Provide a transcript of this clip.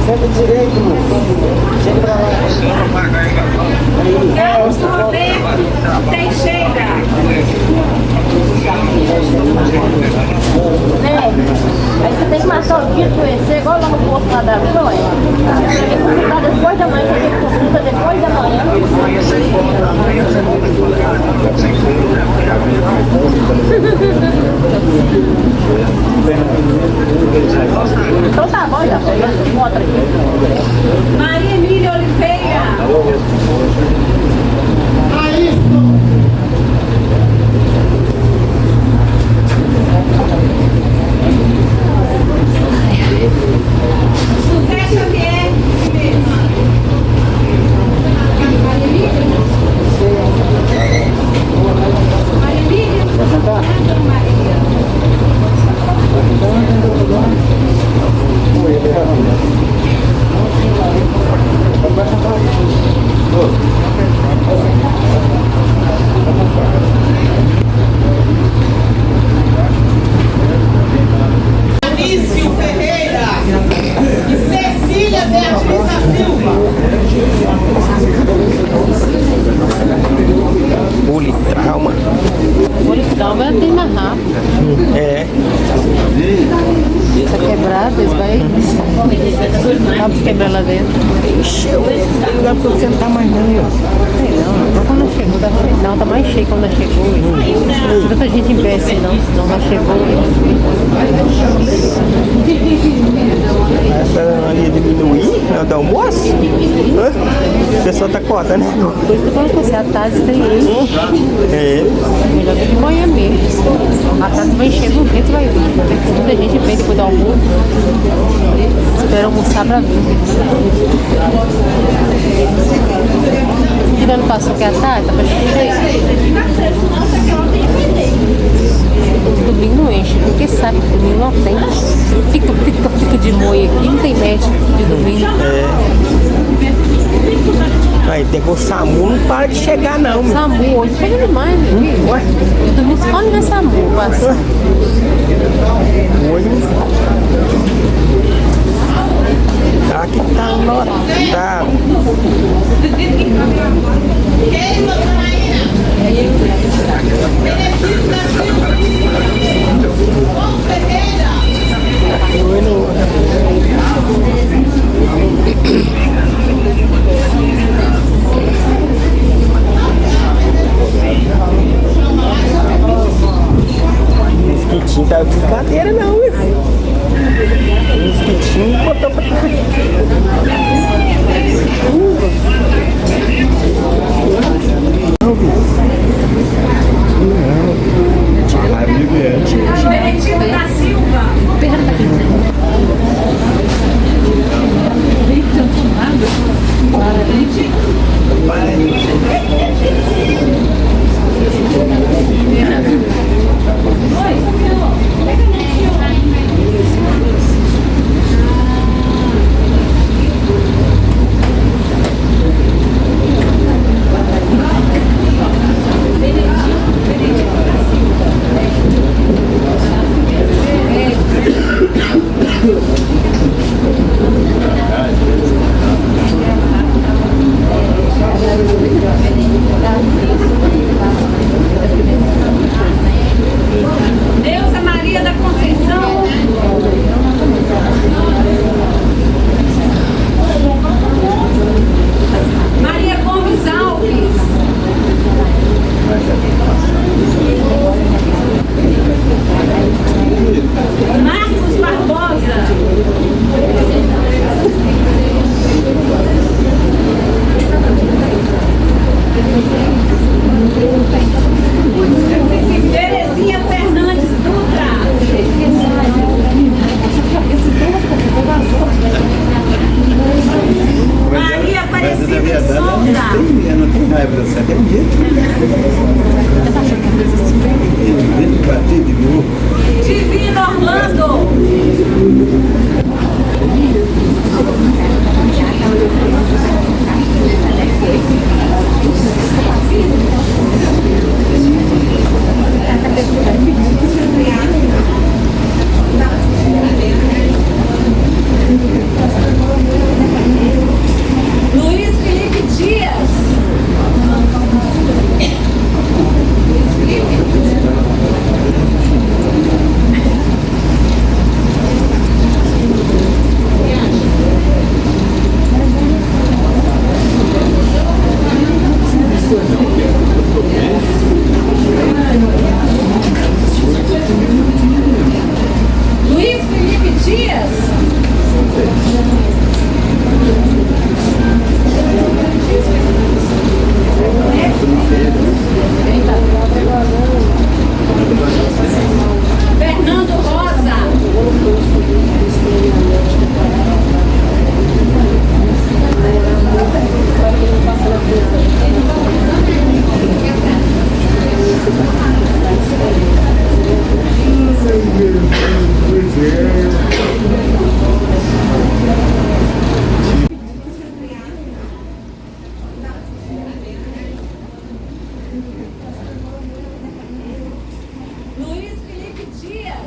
Sempre direito, chega pra lá. É, o sorvete tem chega. Aí você tem que marcar o dia de conhecer, igual lá no posto lá da Vitória. Tá depois da manhã, você tem que consulta depois da manhã. Então tá bom, já foi. Mostra aqui. Maria Emília Oliveira. José Xavier. Maria Emília. Anísio Ferreira e Cecília Beatriz da Silva. Politrauma. Politrauma é bem mais rápido. É. Tá quebrado, eles vai. Acaba de quebrar lá dentro. Encheu. Não dá pra você sentar mais não, viu? Não, quando chegou, tá cheio. Não, tá mais cheio quando chegou. Tanta gente em pé assim, não. Não, já chegou. Essa ali diminuir, é do almoço? Hã? A pessoa tá corta, né? Por isso que eu falo com você, a tarde tem isso. É. Melhor do que manhã mesmo. A tarde vai encher no vento, vai vir. Tem muita gente em pé depois do almoço. Espera almoçar pra vir. Que ano passou que a tarde tava cheio. Domingo não enche, porque sabe que domingo não tem. Fica de moia aqui, não tem médico de domingo. Aí pegou o SAMU, não para de chegar não, meu. SAMU hoje chega demais, né? Ué? De domingo só não vê SAMU, passa. Hoje aqui tá lotado. Keila Janaína. Benedito da Silva. João Ferreira. Mosquitinho tá brincadeira não, meu filho. Mosquitinho botou pra trás. Não,